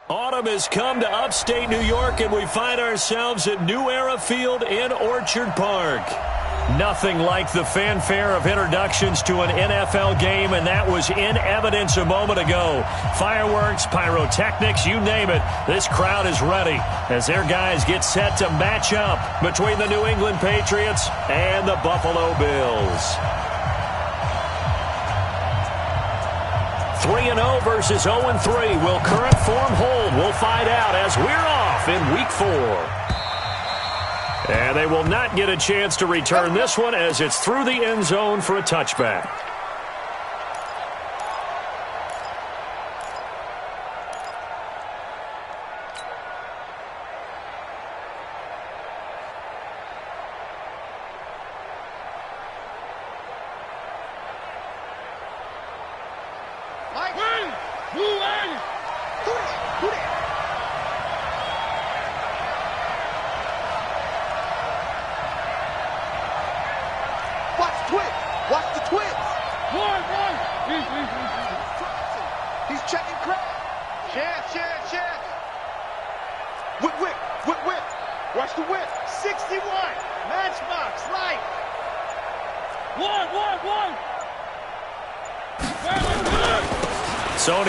Autumn has come to upstate New York, and we find ourselves at New Era Field in Orchard Park. Nothing like the fanfare of introductions to an NFL game, and that was in evidence a moment ago. Fireworks, pyrotechnics, you name it. This crowd is ready as their guys get set to match up between the New England Patriots and the Buffalo Bills. 3-0 versus 0-3. Will current form hold? We'll find out as we're off in Week 4. And they will not get a chance to return this one as it's through the end zone for a touchback.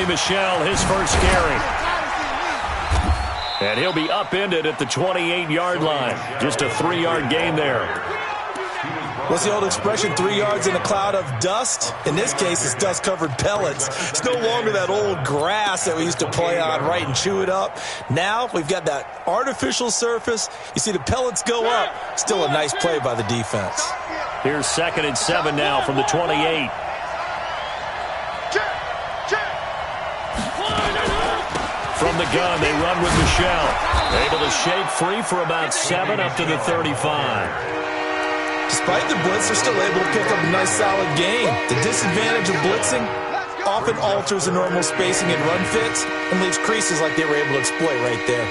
Michelle, his first carry. And he'll be upended at the 28-yard line. Just a 3-yard gain there. What's the old expression, 3 yards in a cloud of dust? In this case, it's dust-covered pellets. It's no longer that old grass that we used to play on, right, and chew it up. Now we've got that artificial surface. You see the pellets go up. Still a nice play by the defense. Here's 2nd and 7 now from the 28. From the gun, they run with Michelle. Able to shake free for about 7 up to the 35. Despite the blitz, they're still able to pick up a nice solid gain. The disadvantage of blitzing often alters the normal spacing and run fits and leaves creases like they were able to exploit right there.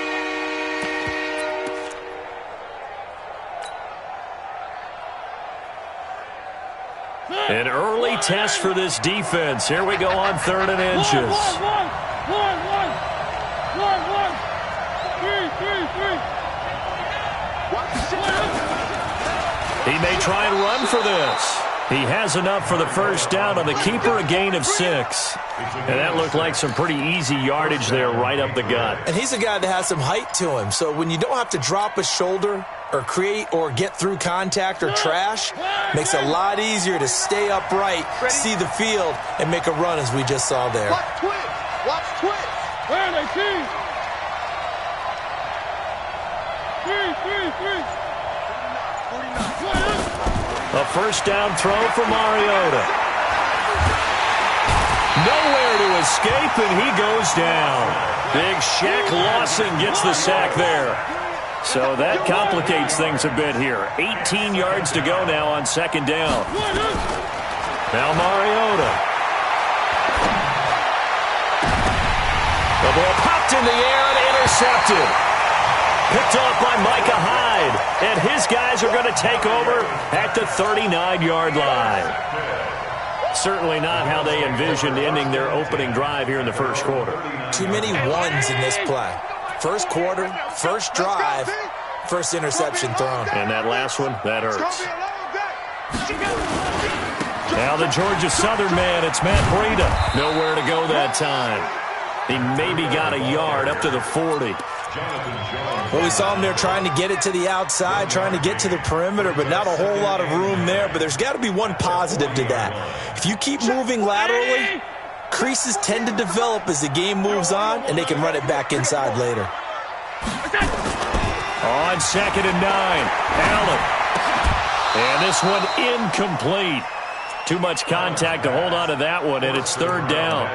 An early test for this defense. Here we go on 3rd and inches. He may try and run for this. He has enough for the first down on the keeper, a gain of 6. And that looked like some pretty easy yardage there right up the gut. And he's a guy that has some height to him. So when you don't have to drop a shoulder or create or get through contact or trash, makes it a lot easier to stay upright, see the field, and make a run as we just saw there. Watch twist. Watch twist. Where are they, team? 3. A first down throw for Mariota. Nowhere to escape, and he goes down. Big Shaq Lawson gets the sack there. So that complicates things a bit here. 18 yards to go now on 2nd down. Now Mariota. The ball popped in the air and intercepted. Picked off by Micah Hyde. And his guys are going to take over at the 39-yard line. Certainly not how they envisioned ending their opening drive here in the first quarter. Too many ones in this play. First quarter, first drive, first interception thrown. And that last one, that hurts. Now the Georgia Southern man, it's Matt Breida. Nowhere to go that time. He maybe got a yard up to the 40. Well, we saw him there trying to get it to the outside, trying to get to the perimeter, but not a whole lot of room there. But there's got to be one positive to that. If you keep moving laterally, creases tend to develop as the game moves on, and they can run it back inside later. On 2nd and 9, Allen. And this one incomplete. Too much contact to hold on to that one, and it's 3rd down.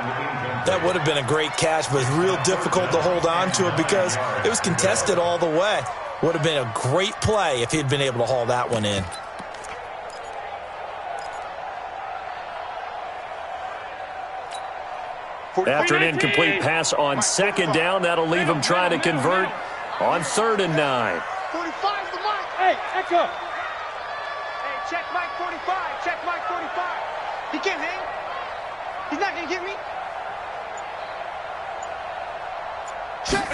That would have been a great catch, but it's real difficult to hold on to it because it was contested all the way. Would have been a great play if he'd been able to haul that one in. After an incomplete pass on 2nd down, that'll leave him trying to convert on 3rd and 9. 45's the mic. Hey, Echo. Hey, check Mike 45. Check Mike 45. He can't hang. He's not going to get me.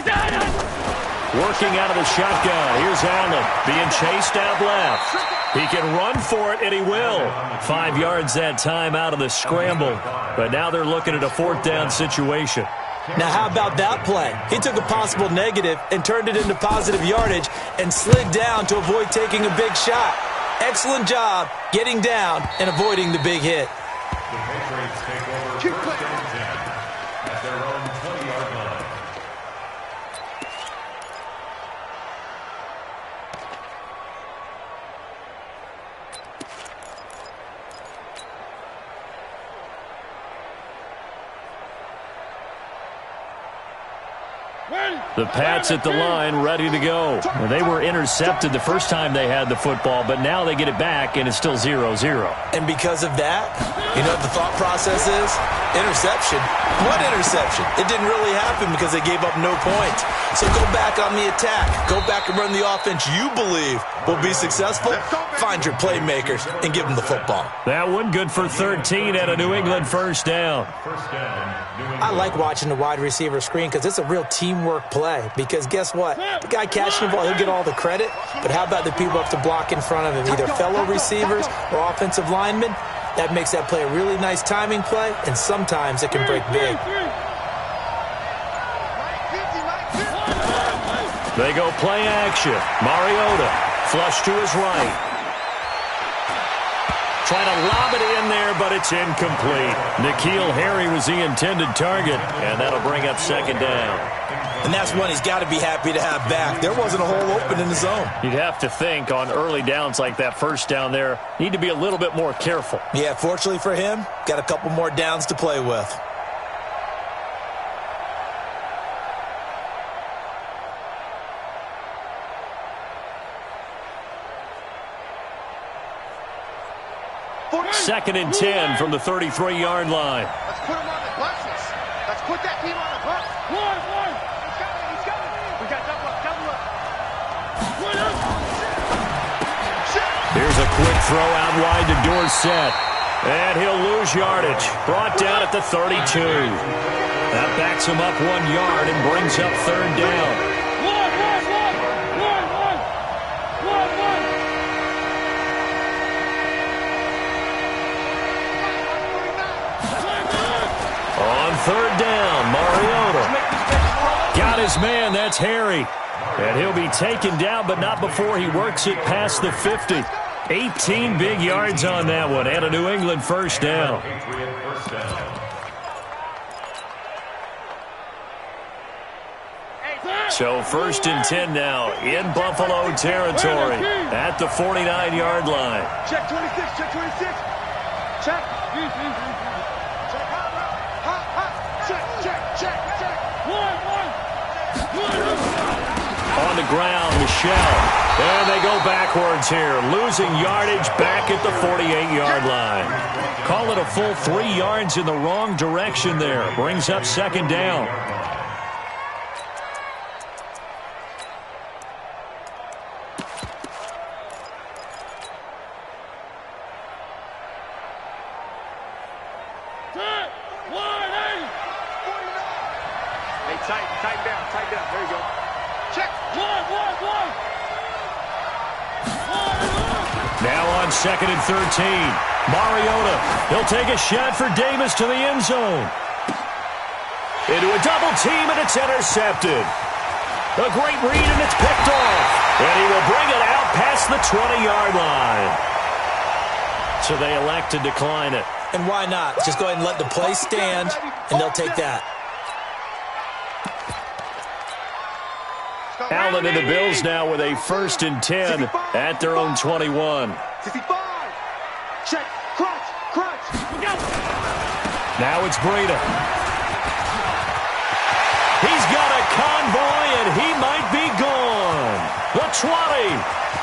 Working out of the shotgun. Here's Allen being chased out left. He can run for it, and he will. 5 yards that time out of the scramble. But now they're looking at a 4th down situation. Now, how about that play? He took a possible negative and turned it into positive yardage and slid down to avoid taking a big shot. Excellent job getting down and avoiding the big hit. The Patriots take over first and 10 at their own 20-yard line. The Pats at the line, ready to go. And they were intercepted the first time they had the football, but now they get it back, and it's still 0-0. And because of that, you know what the thought process is? Interception. What interception? It didn't really happen because they gave up no points. So go back on the attack. Go back and run the offense you believe will be successful. Find your playmakers and give them the football. That one good for 13 at a New England first down. I like watching the wide receiver screen because it's a real teamwork play. Because guess what? The guy catching the ball, he'll get all the credit. But how about the people up to block in front of him, either fellow receivers or offensive linemen? That makes that play a really nice timing play, and sometimes it can break big. They go play action. Mariota, flush to his right. Trying to lob it in there, but it's incomplete. N'Keal Harry was the intended target, and that'll bring up 2nd down. And that's one he's got to be happy to have back. There wasn't a hole open in the zone. You'd have to think on early downs like that first down there, need to be a little bit more careful. Yeah, fortunately for him, got a couple more downs to play with. Second and 10 from the 33-yard line. Let's put him on the buses. Let's put that team on the bus. One. He's coming. We got double up. Here's a quick throw out wide to Dorsett. And he'll lose yardage. Brought down at the 32. That backs him up 1 yard and brings up 3rd down. On 3rd down, Mariota got his man. That's Harry. And he'll be taken down, but not before he works it past the 50. 18 big yards on that one, and a New England first down. So 1st and 10 now in Buffalo territory at the 49-yard line. Check 26, check 26. Check. Check. On the ground, Michelle. And they go backwards here, losing yardage back at the 48-yard line. Call it a full 3 yards in the wrong direction there. Brings up 2nd down. Tighten down. There you go. Check. One. Now on 2nd and 13. Mariota. He'll take a shot for Davis to the end zone. Into a double team, and it's intercepted. A great read, and it's picked off. And he will bring it out past the 20-yard line. So they elect to decline it. And why not? Just go ahead and let the play stand, and they'll take that. Allen and the Bills now with a 1st and 10 at their own 21. 65. Check. Crunch. Now it's Breida. He's got a convoy, and he might be gone. The 20,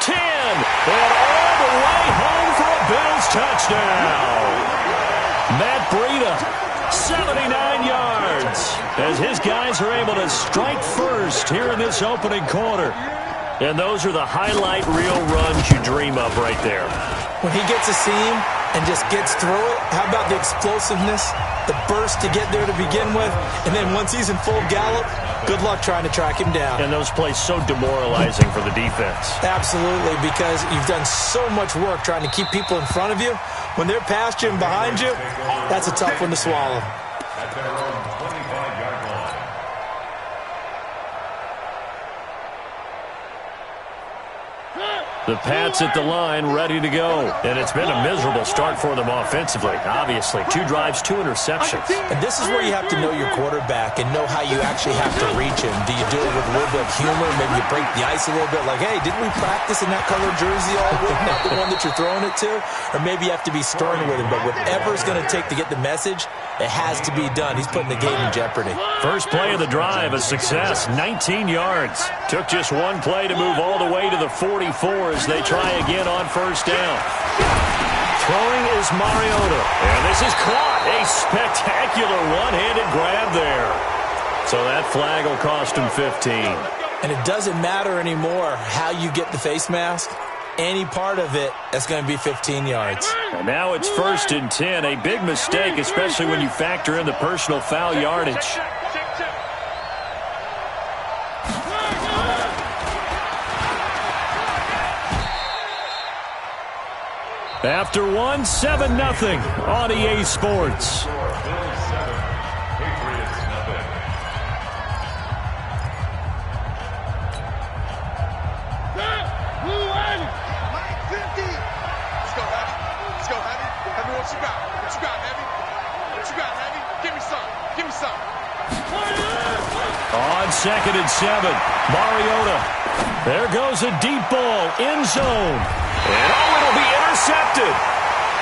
10, and all the way home for a Bills touchdown. Matt Breida, 79 yards, as his guys are able to strike first here in this opening quarter. And those are the highlight reel runs you dream of right there. When he gets a seam, and just gets through it, how about the explosiveness, the burst to get there to begin with, and then once he's in full gallop, good luck trying to track him down. And those plays so demoralizing for the defense. Absolutely, because you've done so much work trying to keep people in front of you. When they're past you and behind you, that's a tough one to swallow. The Pats at the line, ready to go. And it's been a miserable start for them offensively, obviously. 2 drives, 2 interceptions. And this is where you have to know your quarterback and know how you actually have to reach him. Do you do it with a little bit of humor? Maybe you break the ice a little bit, like, hey, didn't we practice in that colored jersey all week, not the one that you're throwing it to? Or maybe you have to be stern with him. But whatever it's going to take to get the message, it has to be done. He's putting the game in jeopardy. First play of the drive, a success, 19 yards. Took just one play to move all the way to the 44 as they try again on first down. Throwing is Mariota. And this is caught. A spectacular one-handed grab there. So that flag will cost him 15. And it doesn't matter anymore how you get the face mask. Any part of it, that's going to be 15 yards. And now it's 1st and 10. A big mistake, especially when you factor in the personal foul yardage. After one, 7-0 on EA Sports. On 2nd and 7, Mariota. There goes a deep ball, end zone. And it'll be intercepted.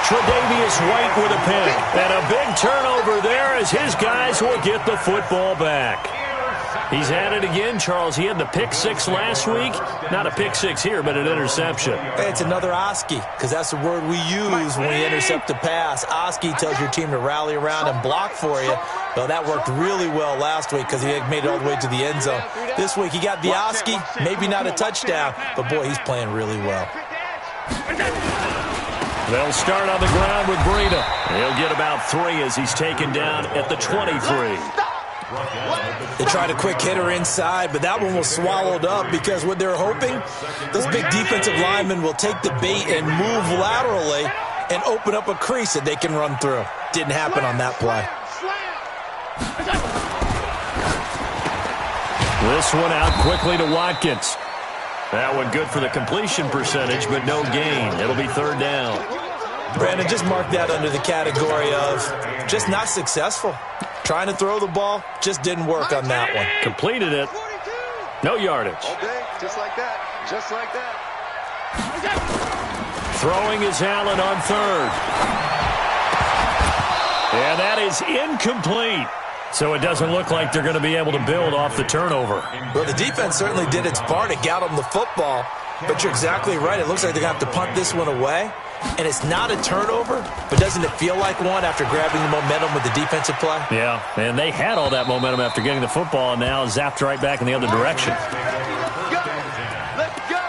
Tre'Davious White with a pick. And a big turnover there as his guys will get the football back. He's had it again, Charles. He had the pick 6 last week. Not a pick 6 here, but an interception. It's another Oski, because that's the word we use when we intercept a pass. Oski tells your team to rally around and block for you. Well, that worked really well last week because he made it all the way to the end zone. This week he got the Oski, maybe not a touchdown, but boy, he's playing really well. They'll start on the ground with Breida. He'll get about 3 as he's taken down at the 23. They tried a quick hitter inside, but that one was swallowed up because what they're hoping, those big defensive linemen will take the bait and move laterally and open up a crease that they can run through. Didn't happen on that play. This one out quickly to Watkins. That one good for the completion percentage, but no gain. It'll be 3rd down. Brandon, just mark that under the category of just not successful. Trying to throw the ball, just didn't work on that one. Completed it. No yardage. Okay, just like that. Just like that. Throwing is Allen on 3rd. And that is incomplete. So it doesn't look like they're going to be able to build off the turnover. Well, the defense certainly did its part to get them the football. But you're exactly right. It looks like they're going to have to punt this one away. And it's not a turnover, but doesn't it feel like one after grabbing the momentum with the defensive play? Yeah, and they had all that momentum after getting the football and now zapped right back in the other direction. Let's go.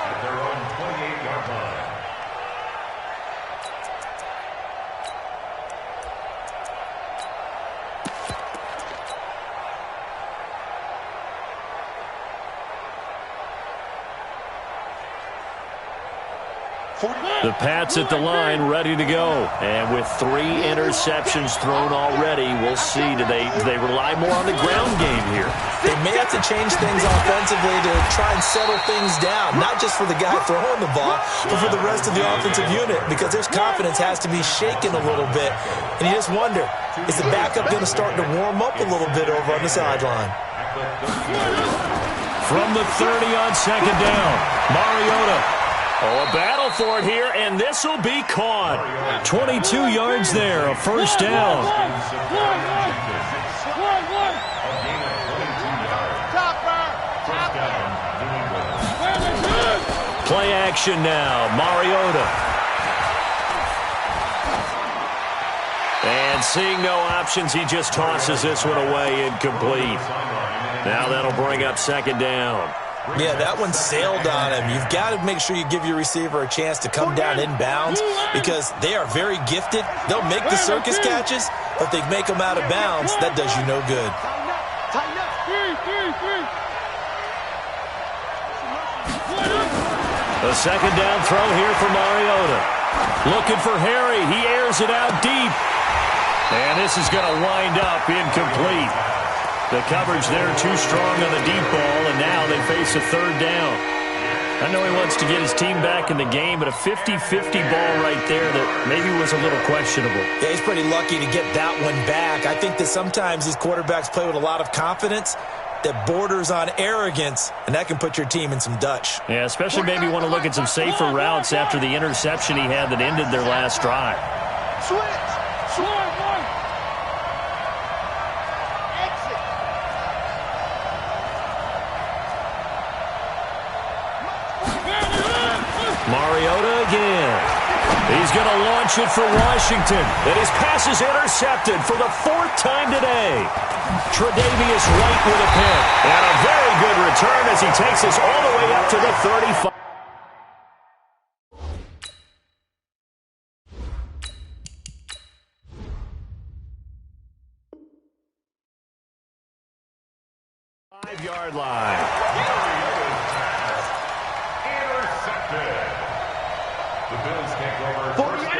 The Pats at the line, ready to go. And with 3 interceptions thrown already, we'll see. Do they rely more on the ground game here? They may have to change things offensively to try and settle things down, not just for the guy throwing the ball, but for the rest of the offensive unit, because their confidence has to be shaken a little bit. And you just wonder, is the backup going to start to warm up a little bit over on the sideline? From the 30 on 2nd down, Mariota. Oh, a battle for it here, and this will be caught. 22 yards there, a 1st down. Play action now, Mariota. And seeing no options, he just tosses this one away, incomplete. Now that'll bring up 2nd down. Yeah, that one sailed on him. You've got to make sure you give your receiver a chance to come down inbounds because they are very gifted. They'll make the circus catches, but if they make them out of bounds, that does you no good. The second down throw here for Mariota. Looking for Harry. He airs it out deep. And this is going to wind up incomplete. The coverage there too strong on the deep ball, and now they face a third down. I know he wants to get his team back in the game, but a 50-50 ball right there that maybe was a little questionable. Yeah, he's pretty lucky to get that one back. I think that sometimes these quarterbacks play with a lot of confidence that borders on arrogance, and that can put your team in some Dutch. Yeah, especially maybe want to look at some safer routes after the interception he had that ended their last drive. Mariota again. He's going to launch it for Washington. And his pass is intercepted for the fourth time today. Tre'Davious White with a pick. And a very good return as he takes us all the way up to the 35. Five-yard line.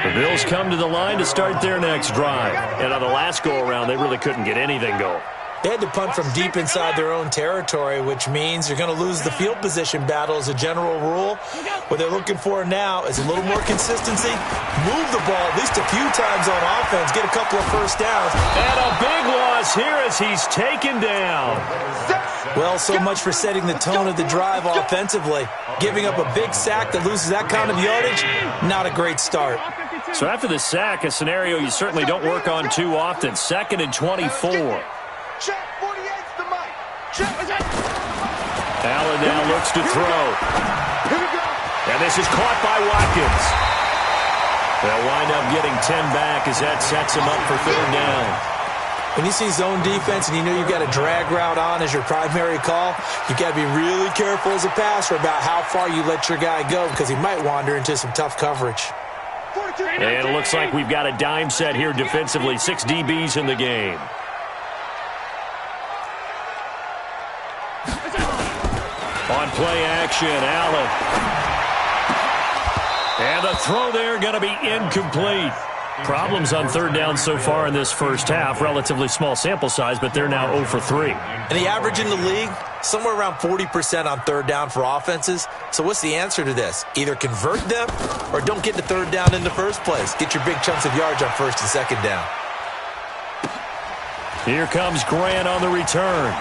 The Bills come to the line to start their next drive. And on the last go-around, they really couldn't get anything going. They had to punt from deep inside their own territory, which means you're going to lose the field position battle as a general rule. What they're looking for now is a little more consistency, move the ball at least a few times on offense, get a couple of first downs. And a big loss here as he's taken down. Well, so much for setting the tone of the drive offensively. Giving up a big sack that loses that kind of yardage, not a great start. So after the sack, a scenario you certainly don't work on too often. 2nd and 24. Allen now looks to throw. And this is caught by Watkins. They'll wind up getting 10 back as that sets him up for third down. When you see zone defense and you know you've got a drag route on as your primary call, you've got to be really careful as a passer about how far you let your guy go because he might wander into some tough coverage. And it looks like we've got a dime set here defensively. 6 DBs in the game. On play action, Allen. And the throw there going to be incomplete. Problems on third down so far in this first half. Relatively small sample size, but they're now 0 for 3. And the average in the league, somewhere around 40% on third down for offenses. So what's the answer to this? Either convert them or don't get to third down in the first place. Get your big chunks of yards on first and second down. Here comes Grant on the return.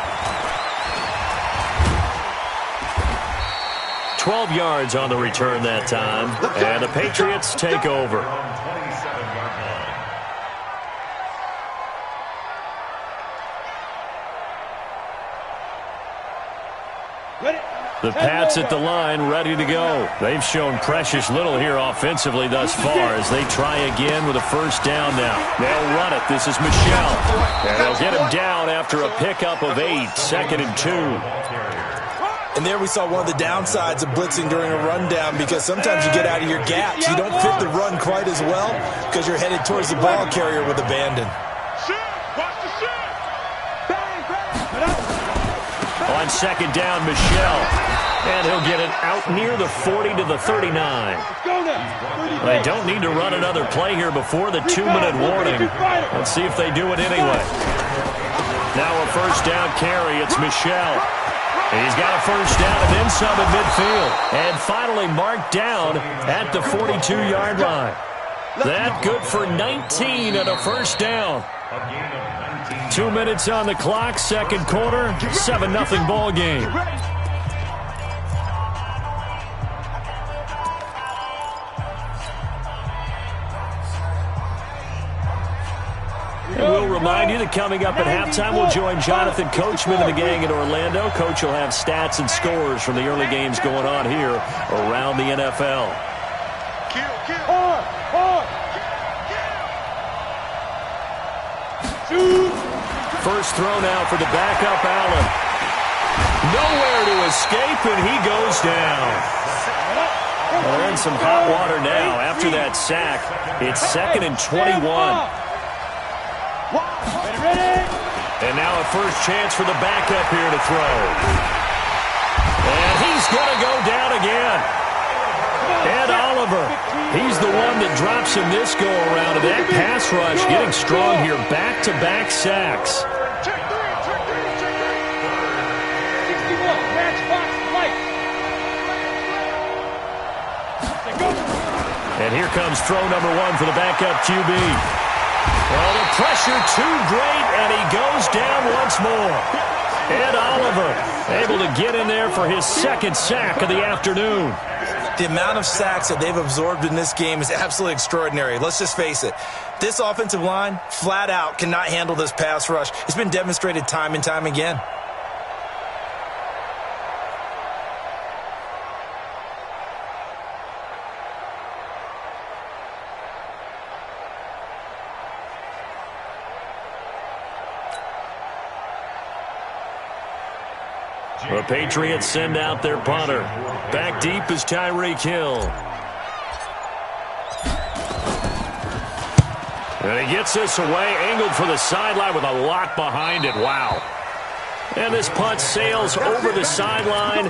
12 yards on the return that time. And the Patriots take over. The Pats at the line, ready to go. They've shown precious little here offensively thus far as they try again with a first down now. They'll run it. This is Michel. And they'll get him down after a pickup of 8, 2nd and 2. And there we saw one of the downsides of blitzing during a rundown because sometimes you get out of your gaps. You don't fit the run quite as well because you're headed towards the ball carrier with abandon. On second down, Michel. And he'll get it out near the 40 to the 39. They don't need to run another play here before the 2-minute warning. Let's see if they do it anyway. Now a first down carry. It's Michel. He's got a first down and then some at midfield. And finally marked down at the 42-yard line. That good for 19 and a first down. 2 minutes on the clock, second quarter, 7-0 ball game. And we'll remind you that coming up at halftime, we'll join Jonathan Coachman and the gang in Orlando. Coach will have stats and scores from the early games going on here around the NFL. First throw now for the backup, Allen. Nowhere to escape, and he goes down. Well, they're in some hot water now after that sack. It's 2nd and 21. And now a first chance for the backup here to throw. And he's going to go down again. Ed Oliver, he's the one that drops him this go-around. And that pass rush getting strong here. Back-to-back sacks. And here comes throw number 1 for the backup QB. Well, the pressure too great, and he goes down once more. Ed Oliver able to get in there for his 2nd sack of the afternoon. The amount of sacks that they've absorbed in this game is absolutely extraordinary. Let's just face it. This offensive line, flat out, cannot handle this pass rush. It's been demonstrated time and time again. The Patriots send out their punter. Back deep is Tyreek Hill. And he gets this away, angled for the sideline with a lot behind it. Wow. And this punt sails over the sideline.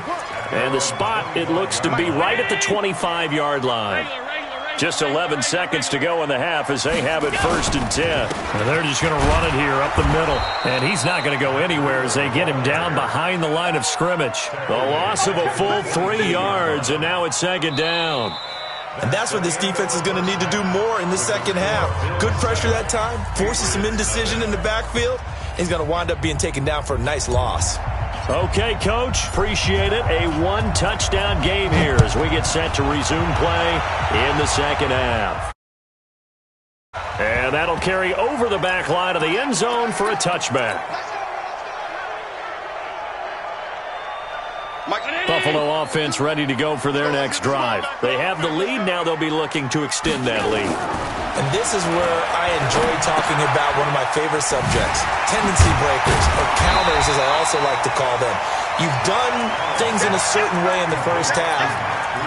And the spot, it looks to be right at the 25-yard line. Just 11 seconds to go in the half as they have it 1st and 10. And they're just going to run it here up the middle. And he's not going to go anywhere as they get him down behind the line of scrimmage. The loss of a full 3 yards, and now it's 2nd down. And that's what this defense is going to need to do more in the second half. Good pressure that time, forces some indecision in the backfield. He's going to wind up being taken down for a nice loss. Okay, Coach, appreciate it. A 1-touchdown game here as we get set to resume play in the second half. And that'll carry over the back line of the end zone for a touchback. Buffalo offense ready to go for their next drive. They have the lead. Now they'll be looking to extend that lead. And this is where I enjoy talking about one of my favorite subjects, tendency breakers, or counters as I also like to call them. You've done things in a certain way in the first half,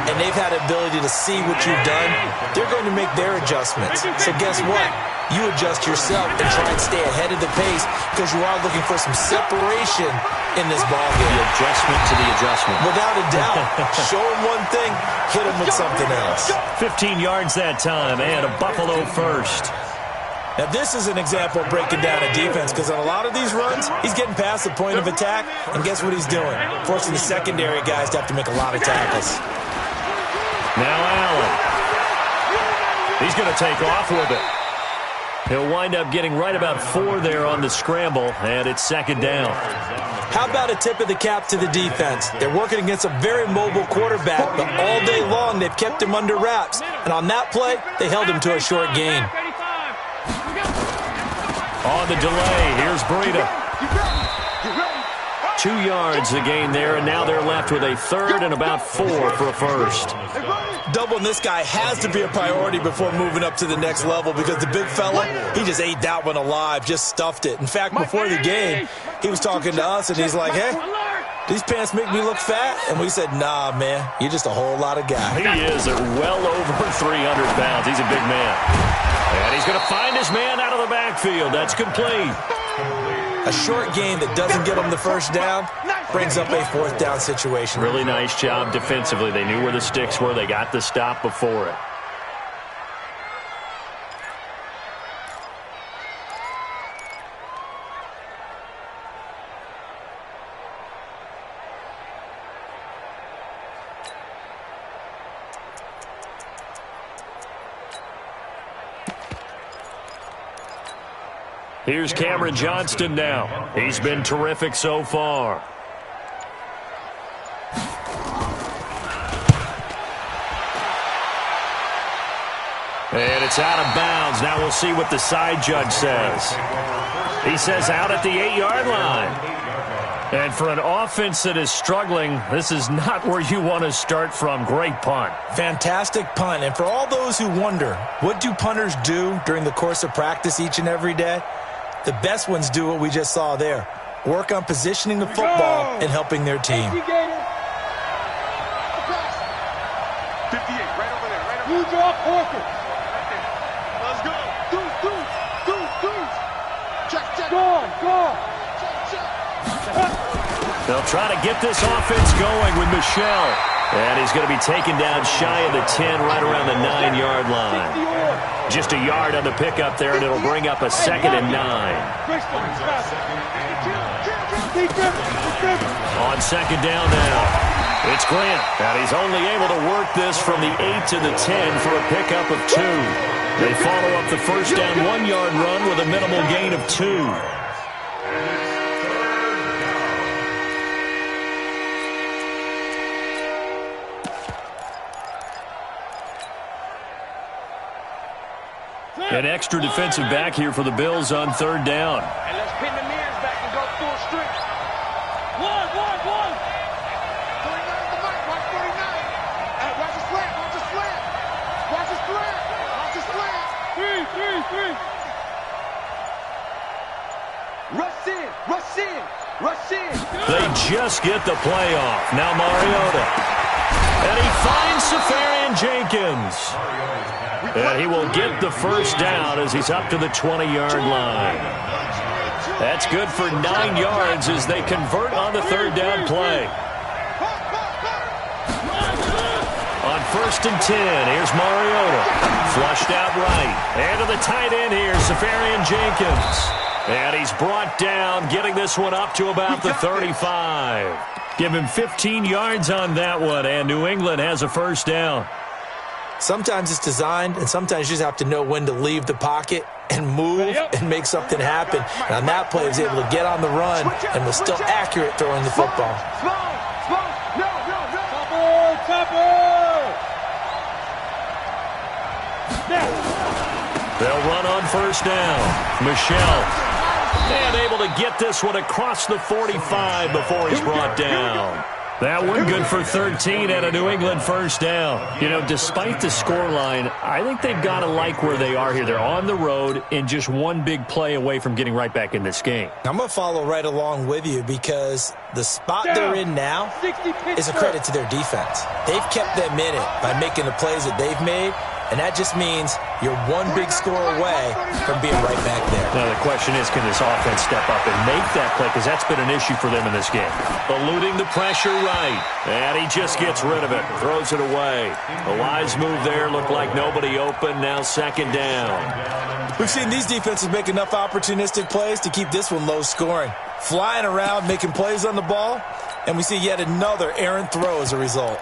and they've had the ability to see what you've done. They're going to make their adjustments. So guess what? You adjust yourself and try and stay ahead of the pace because you are looking for some separation in this ballgame. The adjustment to the adjustment. Without a doubt. Show them one thing, hit them with something else. 15 yards that time, and a Buffalo first. Now, this is an example of breaking down a defense because on a lot of these runs, he's getting past the point of attack, and guess what he's doing? Forcing the secondary guys to have to make a lot of tackles. Now Allen. He's going to take off with it. He'll wind up getting right about 4 there on the scramble, and it's 2nd down. How about a tip of the cap to the defense? They're working against a very mobile quarterback, but all day long they've kept him under wraps. And on that play, they held him to a short gain. On the delay, here's Breida. 2 yards the gain there, and now they're left with a 3rd and about 4 for a first. Doubling this guy has to be a priority before moving up to the next level because the big fella, he just ate that one alive, just stuffed it. In fact, before the game, he was talking to us, and he's like, hey, these pants make me look fat? And we said, nah, man, you're just a whole lot of guy. He is at well over 300 pounds. He's a big man. And he's going to find his man out of the backfield. That's complete. A short gain that doesn't get them the first down brings up a 4th down situation. Really nice job defensively. They knew where the sticks were. They got the stop before it. Here's Cameron Johnston now. He's been terrific so far. And it's out of bounds. Now we'll see what the side judge says. He says out at the 8-yard line. And for an offense that is struggling, this is not where you want to start from. Great punt. Fantastic punt. And for all those who wonder, what do punters do during the course of practice each and every day? The best ones do what we just saw there. work on positioning the football and helping their team. 58, right over there, right over there. You drop Horford. Let's go. Deuce. Check. Go. They'll try to get this offense going with Michel. And he's going to be taken down shy of the 10, right around the 9-yard line. Just a yard on the pickup there, and it'll bring up a 2nd and 9. On 2nd down now, it's Grant. And he's only able to work this from the 8 to the 10 for a pickup of 2. They follow up the first down 1-yard run with a minimal gain of 2. An extra defensive back here for the Bills on 3rd down. And let's pin the mirrors back and go full strength. One. 49 the mic, watch 49. Hey, watch the slant. Rush in. They just get the play off. Now Mariota. And he finds Safarian Jenkins. And he will get the first down as he's up to the 20-yard line. That's good for 9 yards as they convert on the 3rd down play. On 1st and 10, here's Mariota. Flushed out right. And to the tight end here, Safarian Jenkins. And he's brought down, getting this one up to about the 35. Give him 15 yards on that one, and New England has a first down. Sometimes it's designed, and sometimes you just have to know when to leave the pocket and move and make something happen. And on that play, he was able to get on the run and was still accurate throwing the football. They'll run on first down. Michel. And able to get this one across the 45 before he's brought down. That one good for 13 and a New England first down. You know, despite the scoreline, I think they've got to like where they are here. They're on the road and just one big play away from getting right back in this game. I'm going to follow right along with you because the spot they're in now is a credit to their defense. They've kept them in it by making the plays that they've made, and that just means you're one big score away from being right back there. Now the question is, can this offense step up and make that play? Because that's been an issue for them in this game. Eluding the pressure right. And he just gets rid of it. Throws it away. A wise move there. Looked like nobody open. Now 2nd down. We've seen these defenses make enough opportunistic plays to keep this one low scoring. Flying around, making plays on the ball. And we see yet another errant throw as a result.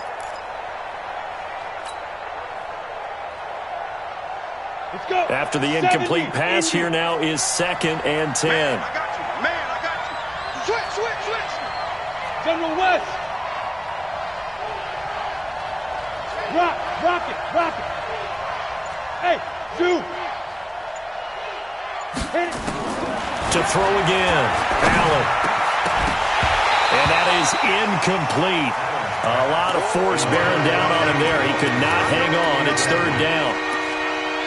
After the incomplete pass, here now is 2nd and 10. Man, I got you. Switch. General West. Rock it. Hey, Zoo. Hit it. To throw again. Allen. And that is incomplete. A lot of force bearing down on him there. He could not hang on. It's 3rd down.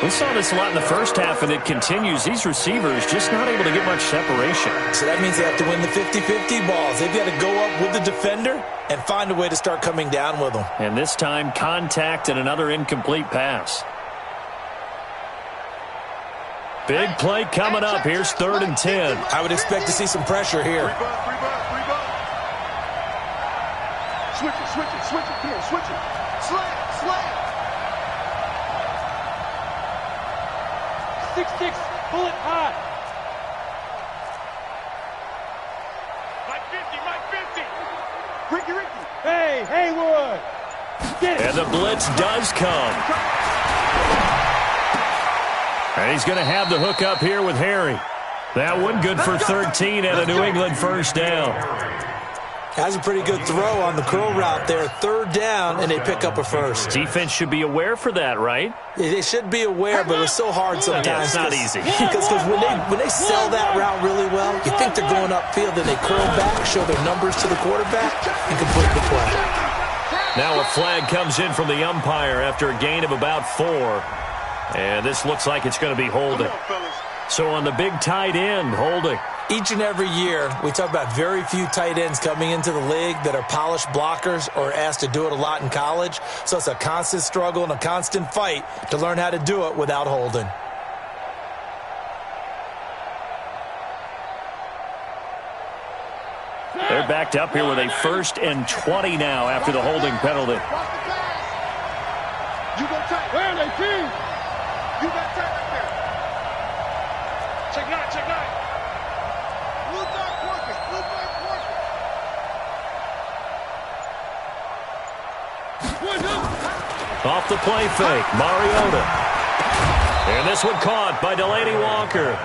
We saw this a lot in the first half, and it continues. These receivers just not able to get much separation. So that means they have to win the 50-50 balls. They've got to go up with the defender and find a way to start coming down with them. And this time, contact and another incomplete pass. Big play coming up. Here's 3rd and 10. I would expect to see some pressure here. Rebound. Switch it. Here, switch it. Slant. 6-6, pull it high. Mike 50. Ricky. Hey, Haywood. Get it. And the blitz does come. And he's going to have the hook up here with Harry. That one good for 13 and a New England first down. Has a pretty good throw on the curl route there. 3rd down, and they pick up a first. Defense should be aware for that, right? They should be aware, but it's so hard sometimes. Yeah, it's not easy. Because when they sell that route really well, you think they're going upfield, and they curl back, show their numbers to the quarterback, and complete the play. Now a flag comes in from the umpire after a gain of about 4. And this looks like it's going to be holding. So on the big tight end, holding. Each and every year, we talk about very few tight ends coming into the league that are polished blockers or asked to do it a lot in college. So it's a constant struggle and a constant fight to learn how to do it without holding. They're backed up here with a 1st and 20 now after the holding penalty. You go tight. Where are they, team? You got tight right there. Check 9, check 9. Blue dark working, blue dark working. Off the play fake, Mariota. And this one caught by Delaney Walker.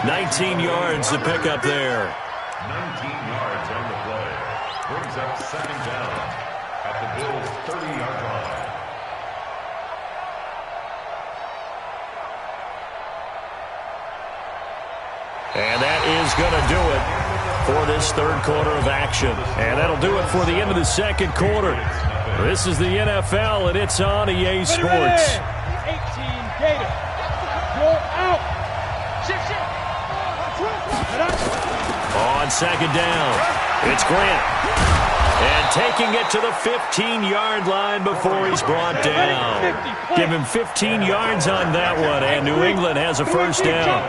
19 yards to pick up there. 19 yards on the play. Brings up 2nd down at the Bills' 30-yard line. And that is going to do it for this 3rd quarter of action. And that'll do it for the end of the 2nd quarter. This is the NFL, and it's on EA Sports. 18 Gator. You're out. Shift. On 2nd down, it's Grant. And taking it to the 15-yard line before he's brought down. Give him 15 yards on that one, and New England has a 1st down.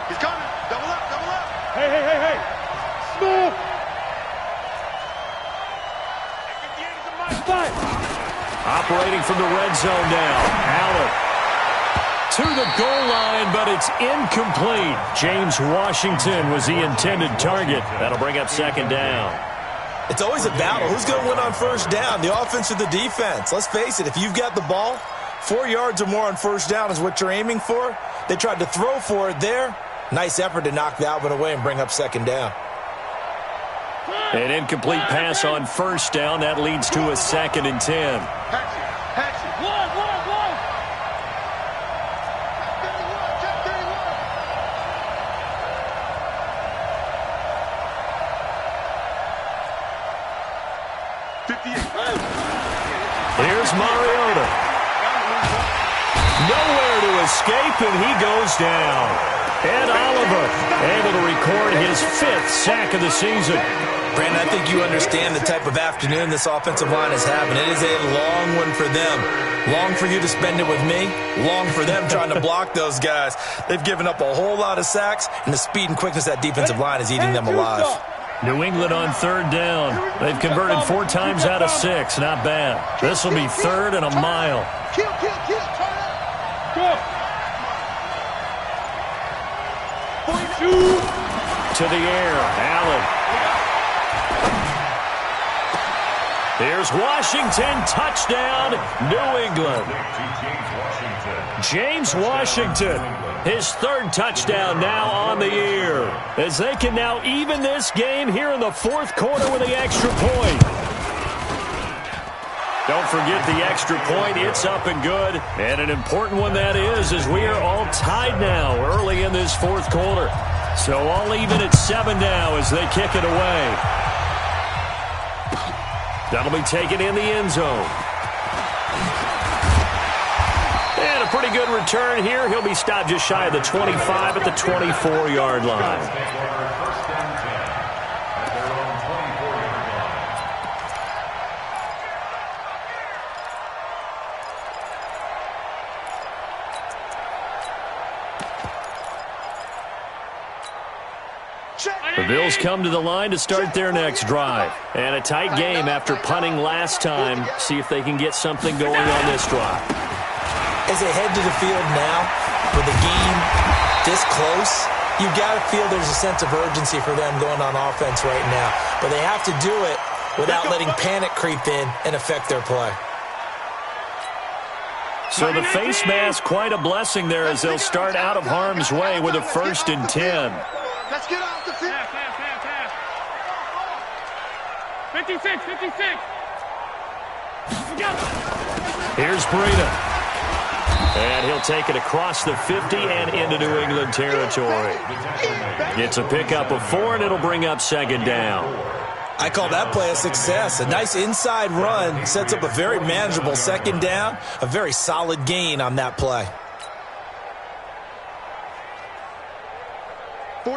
He's coming. Double up. Hey. Smooth. Operating from the red zone now. Allen to the goal line, but it's incomplete. James Washington was the intended target. That'll bring up 2nd down. It's always a battle. Who's going to win on 1st down, the offense or the defense? Let's face it, if you've got the ball, 4 yards or more on 1st down is what you're aiming for. They tried to throw for it there. Nice effort to knock that one away and bring up 2nd down. An incomplete pass on 1st down. That leads to a 2nd and 10. One. Here's Mariota. Nowhere to escape, and he goes down. Ed Oliver able to record his 5th sack of the season. Brandon, I think you understand the type of afternoon this offensive line is having. It is a long one for them. Long for you to spend it with me. Long for them trying to block those guys. They've given up a whole lot of sacks, and the speed and quickness of that defensive line is eating them alive. New England on 3rd down. They've converted 4 times out of 6. Not bad. This will be 3rd and a mile. Kill. Go. To the air. Allen. Here's Washington. Touchdown, New England. James Washington. His 3rd touchdown now on the year, as they can now even this game here in the 4th quarter with the extra point. Don't forget the extra point. It's up and good, and an important one that is, as we are all tied now early in this 4th quarter. So all even at 7 now as they kick it away. That'll be taken in the end zone. And a pretty good return here. He'll be stopped just shy of the 25 at the 24-yard line. The Bills come to the line to start their next drive. And a tight game after punting last time. See if they can get something going on this drive. As they head to the field now, with the game this close, you've got to feel there's a sense of urgency for them going on offense right now. But they have to do it without letting panic creep in and affect their play. So the face mask, quite a blessing there as they'll start out of harm's way with a 1st and 10. Let's get off the field. Pass. 56. Here's Breida. And he'll take it across the 50 and into New England territory. It's a pickup of 4, and it'll bring up 2nd down. I call that play a success. A nice inside run sets up a very manageable 2nd down. A very solid gain on that play.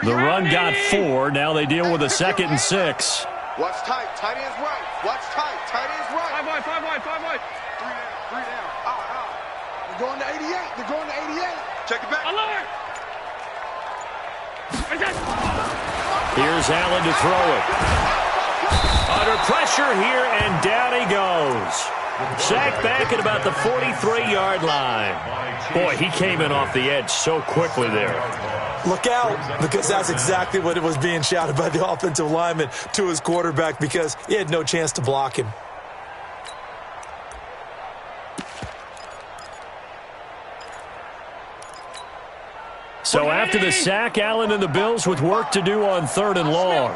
The run got 4. Now they deal with a 2nd and 6. Watch tight. Tight end's right. Watch tight. Tight end's right. 5 wide. 5 wide. 5 wide. 3 down. They're going to 88. They're going to 88. Check it back. Alert. Here's Allen to throw it. Under pressure here, and down he goes. Sacked back at about the 43-yard line. Boy, he came in off the edge so quickly there. Look out, because that's exactly what it was being shouted by the offensive lineman to his quarterback, because he had no chance to block him. So after the sack, Allen and the Bills with work to do on 3rd and long.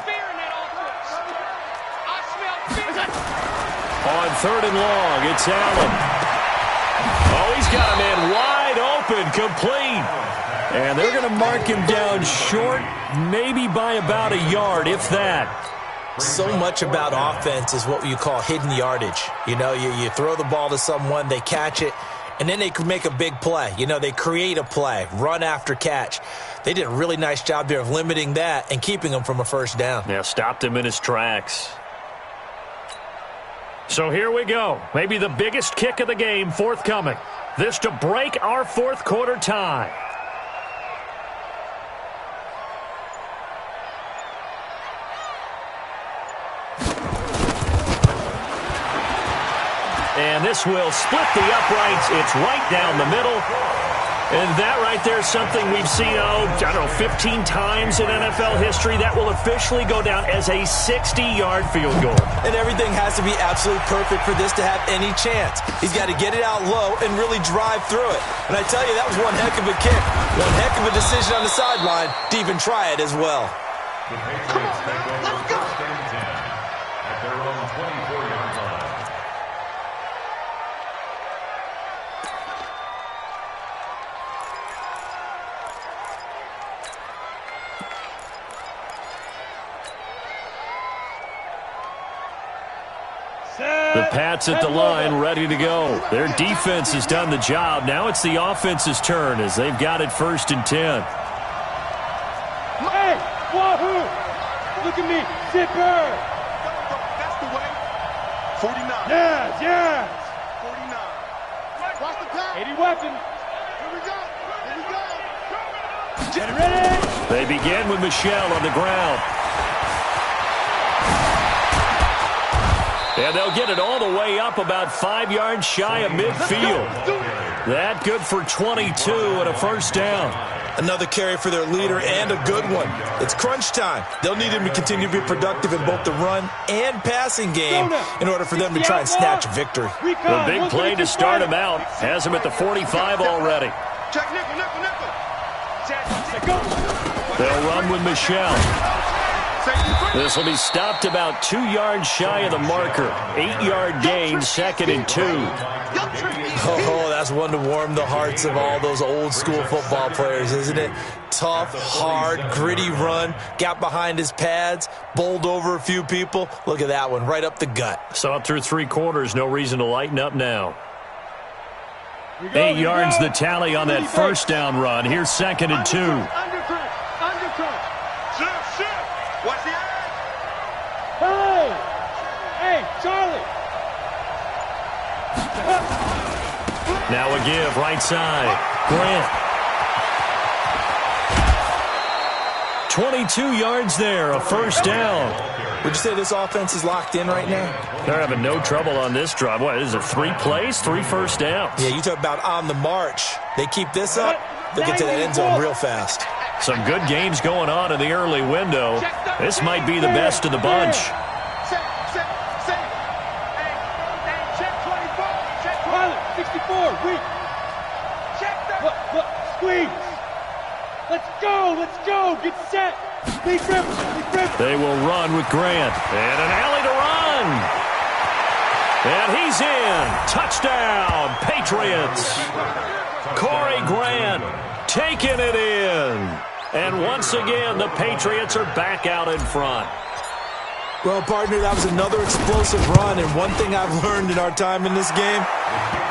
On 3rd and long, it's Allen. Oh, he's got a man wide open, complete. And they're going to mark him down short, maybe by about a yard, if that. So much about offense is what you call hidden yardage. You know, you throw the ball to someone, they catch it, and then they can make a big play. You know, they create a play, run after catch. They did a really nice job there of limiting that and keeping him from a first down. Yeah, stopped him in his tracks. So here we go. Maybe the biggest kick of the game forthcoming. This to break our 4th quarter tie. And this will split the uprights. It's right down the middle. And that right there is something we've seen, 15 times in NFL history. That will officially go down as a 60-yard field goal. And everything has to be absolutely perfect for this to have any chance. He's got to get it out low and really drive through it. And I tell you, that was one heck of a kick. One heck of a decision on the sideline to even try it as well. The Patriots take over 1st and 10 at their own 24-yard line. The Pats at the line, ready to go. Their defense has done the job. Now it's the offense's turn as they've got it 1st and 10. Hey, wahoo! Look at me, zipper! That's the way. 49. Yes! 49. Watch the pass. 80 weapon. Here we go. Get ready. They begin with Michel on the ground. And they'll get it all the way up about 5 yards shy of midfield. That good for 22 and a first down. Another carry for their leader and a good one. It's crunch time. They'll need him to continue to be productive in both the run and passing game in order for them to try and snatch a victory. The big play to start him out has him at the 45 already. Check nickel. They'll run with Michel. This will be stopped about 2 yards shy of the marker. 8-yard gain, 2nd and 2. Oh, that's one to warm the hearts of all those old school football players, isn't it? Tough, hard, gritty run. Got behind his pads, bowled over a few people. Look at that one, right up the gut. Saw it through 3 quarters. No reason to lighten up now. 8 yards the tally on that first down run. Here's 2nd and 2. Watch the eye. Hey, Charlie. Now a give, right side. Grant. 22 yards there, a first down. Would you say this offense is locked in right now? They're having no trouble on this drive. What is it, 3 plays, 3 first downs? Yeah, you talk about on the march. They keep this up, they'll get to that end zone real fast. Some good games going on in the early window. This might be the best of the bunch. Check 24. Check pilot, 64. Weak. Check that. Look, squeeze. Let's go. Get set. Lead grip. They will run with Grant. And an alley to run. And he's in. Touchdown, Patriots. Corey Grant taking it in. And once again, the Patriots are back out in front. Well, partner, that was another explosive run, and one thing I've learned in our time in this game,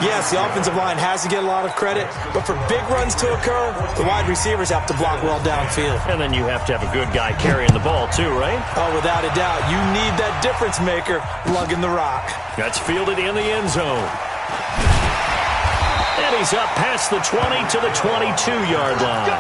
yes, the offensive line has to get a lot of credit, but for big runs to occur, the wide receivers have to block well downfield. And then you have to have a good guy carrying the ball too, right? Oh, without a doubt. You need that difference maker lugging the rock. That's fielded in the end zone. And he's up past the 20 to the 22-yard line.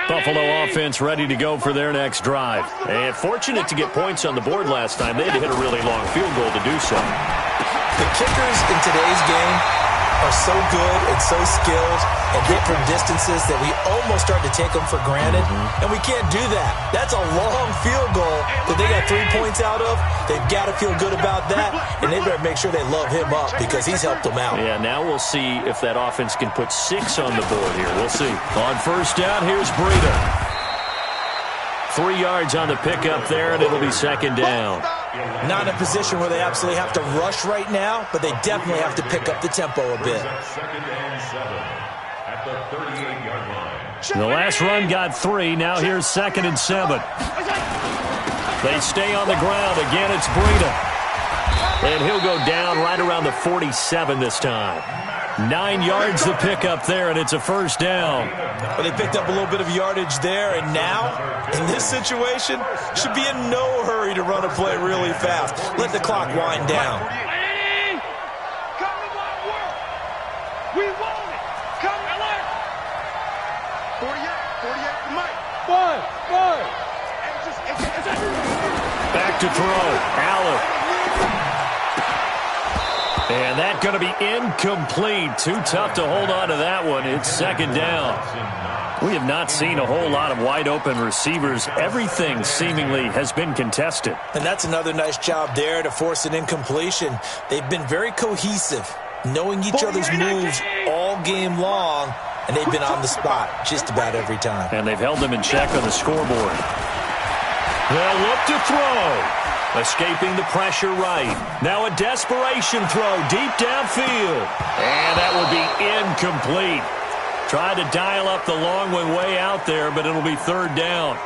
Buffalo offense ready to go for their next drive. And fortunate to get points on the board last time. They had to hit a really long field goal to do so. The kickers in today's game are so good and so skilled and hit from distances that we almost start to take them for granted. And we can't do that. That's a long field goal that they got 3 points out of. They've got to feel good about that, and they better make sure they love him up because he's helped them out. Yeah, now we'll see if that offense can put 6 on the board here. We'll see. On first down, here's Breida. 3 yards on the pickup there, and it'll be second down. Not in a position where they absolutely have to rush right now, but they definitely have to pick up the tempo a bit. Second and 7 at the 38-yard line. The last run got 3. Now here's second and 7. They stay on the ground. Again, it's Breida. And he'll go down right around the 47 this time. 9 yards to pick up there, and it's a first down. Well, they picked up a little bit of yardage there, and now, in this situation, should be in no hurry to run a play really fast. Let the clock wind down. We want it. Come alert. 48 to Mike. One. Back to throw. Allen. And that's going to be incomplete. Too tough to hold on to that one. It's second down. We have not seen a whole lot of wide-open receivers. Everything seemingly has been contested. And that's another nice job there to force an incompletion. They've been very cohesive, knowing each other's moves all game long, and they've been on the spot just about every time. And they've held them in check on the scoreboard. They'll look to throw. Escaping the pressure right. Now a desperation throw deep downfield. And that will be incomplete. Tried to dial up the long one way out there, but it'll be third down.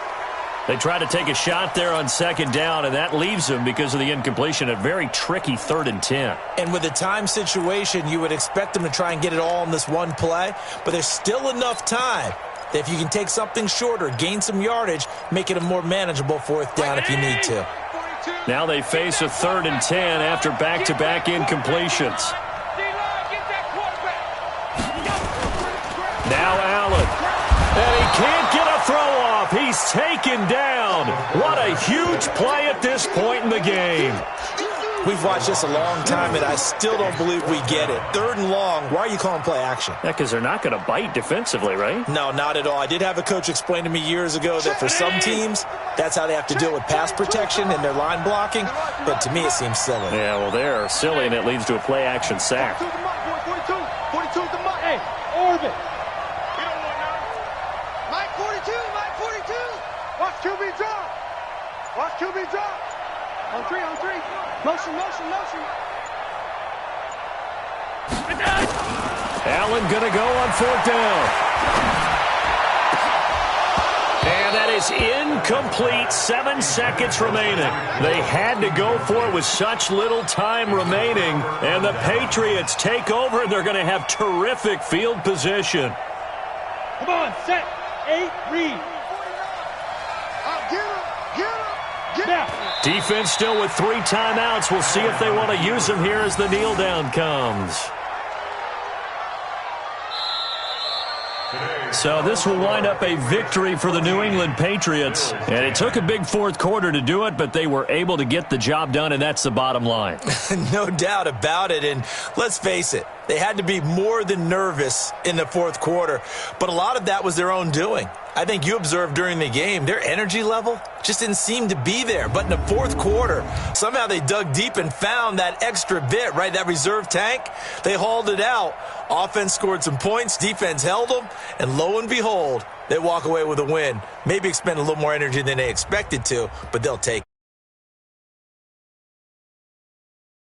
They try to take a shot there on second down, and that leaves them, because of the incompletion, a very tricky 3rd and 10. And with a time situation, you would expect them to try and get it all in this one play, but there's still enough time that if you can take something shorter, gain some yardage, make it a more manageable 4th down if you need to. Now they face a 3rd and 10 after back-to-back incompletions. Now Allen. And he can't get a throw off. He's taken down. What a huge play at this point in the game. We've watched this a long time, and I still don't believe we get it. 3rd and long, why are you calling play action? Yeah, because they're not going to bite defensively, right? No, not at all. I did have a coach explain to me years ago that for some teams, that's how they have to deal with pass protection and their line blocking, but to me it seems silly. Yeah, well, they're silly, and it leads to a play action sack. 42 to Mike. Hey, orbit. Mike 42. Watch QB drop. On three. Motion. Allen going to go on 4th down. And that is incomplete. 7 seconds remaining. They had to go for it with such little time remaining. And the Patriots take over, and they're going to have terrific field position. Come on, set, 8, read. Get him. Defense still with 3 timeouts. We'll see if they want to use them here as the kneel down comes. So this will wind up a victory for the New England Patriots. And it took a big 4th quarter to do it, but they were able to get the job done, and that's the bottom line. No doubt about it. And let's face it, they had to be more than nervous in the 4th quarter. But a lot of that was their own doing. I think you observed during the game, their energy level just didn't seem to be there. But in the 4th quarter, somehow they dug deep and found that extra bit, right, that reserve tank. They hauled it out. Offense scored some points. Defense held them. And lo and behold, They walk away with a win. Maybe expend a little more energy than they expected to, but they'll take it.